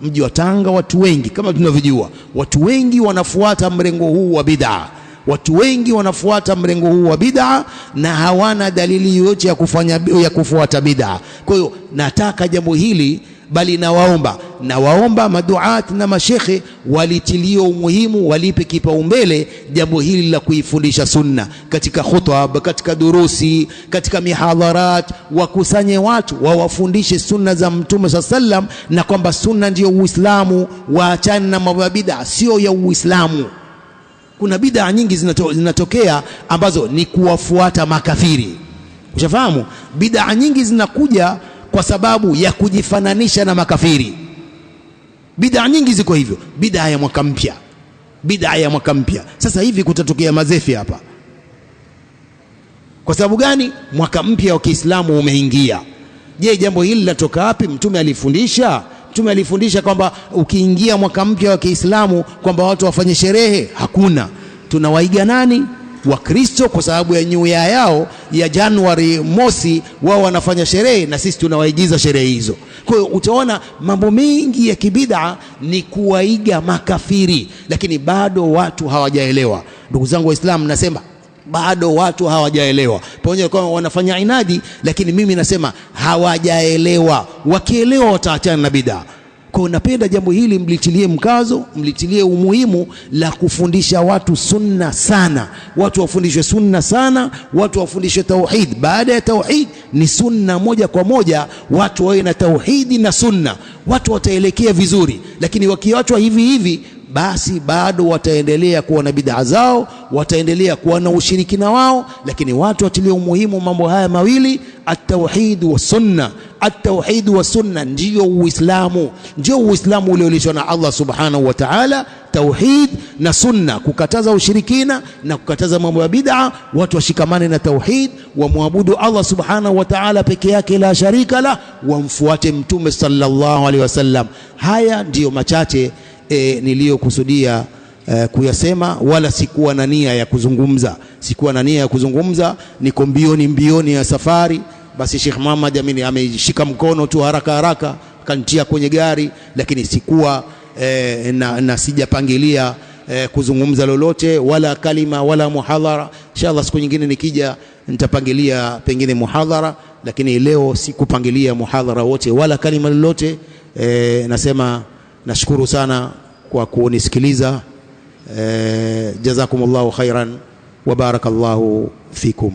Mji wa Tanga watu wengi kama tunavyojua, watu wengi wanafuata mrengo huu wa bid'a. Watu wengi wanafuata mrengo huu wa bid'a na hawana dalili yoyote ya kufuata bid'a. Kwa hiyo nataka jambo hili, bali nawaomba maduat na mashekhe walitilie umuhimu, walipe kipaumbele jambo hili la kuifundisha sunna katika khutbah, katika durusi, katika mihadharat. Wakusanye watu wawafundishe sunna za Mtume sallam, na kwamba sunna ndio Uislamu, waachane na mambo ya bid'a, sio ya Uislamu. Kuna bid'a nyingi zinatokea ambazo ni kuwafuata makafiri. Ushafahamu? Bid'a nyingi zinakuja kwa sababu ya kujifananisha na makafiri. Bid'a nyingi ziko hivyo. Bid'a ya mwaka mpya. Sasa hivi kutatokea mazefi hapa. Kwa sababu gani? Mwaka mpya wa Kiislamu umeingia. Je, jambo hili linatoka wapi? Mtume alifundisha kwamba ukiingia mwaka mpya wa Kiislamu kwamba watu wafanye sherehe? Hakuna. Tunawaiga nani? Wakristo, kwa sababu ya New Year yao ya Januari mosi, wao wanafanya sherehe na sisi tunawaigiza sherehe hizo. Kwa hiyo utaona mambo mengi ya kibid'a ni kuwaiga makafiri, lakini bado watu hawajaelewa. Ndugu zangu Waislamu, nasema bado watu hawajaelewa. Pamoja kwa wanafanya inadi, lakini mimi nasema hawajaelewa. Wakielewa wataachana na bid'a. Kwa napenda jambo hili mlitilie mkazo, mlitilie umuhimu la kufundisha watu sunna sana. Watu wafundishwe sunna sana, watu wafundishwe tauhid. Baada ya tauhid ni sunna moja kwa moja, watu wawe na tauhidi na sunna, watu wataelekea vizuri. Lakini wakiachwa hivi hivi, basi bado wataendelea kuwa na bid'a zao, wataendelea kuwa na ushirikina wao. Lakini watu watilie umuhimu mambo haya mawili, at-tauhid wa sunna. At-tauhid wa sunna ndio Uislamu, ndio Uislamu ulioulishwa na Allah subhanahu wa ta'ala. Tauhid na sunna, kukataza ushirikina na kukataza mambo ya bid'a. Watu washikamane na tauhid, wamwabudu Allah subhanahu wa ta'ala peke yake, la sharika la, wamfuate Mtume sallallahu alaihi wasallam. Haya ndiyo machache niliyokusudia kuyasema, wala sikuwa na nia ya kuzungumza. Niko mbioni ya safari. Basi Sheikh Muhammad ameshika mkono tu haraka kanitia kwenye gari, lakini sikuwa na sijapangilia kuzungumza lolote, wala kalima wala muhadhara. Inshallah siku nyingine nikija nitapangilia pengine muhadhara, lakini leo sikupangilia muhadhara wote wala kalima lolote. Nasema nashukuru sana kwa kunisikiliza. Jazakumullahu khairan wa barakallahu fikum.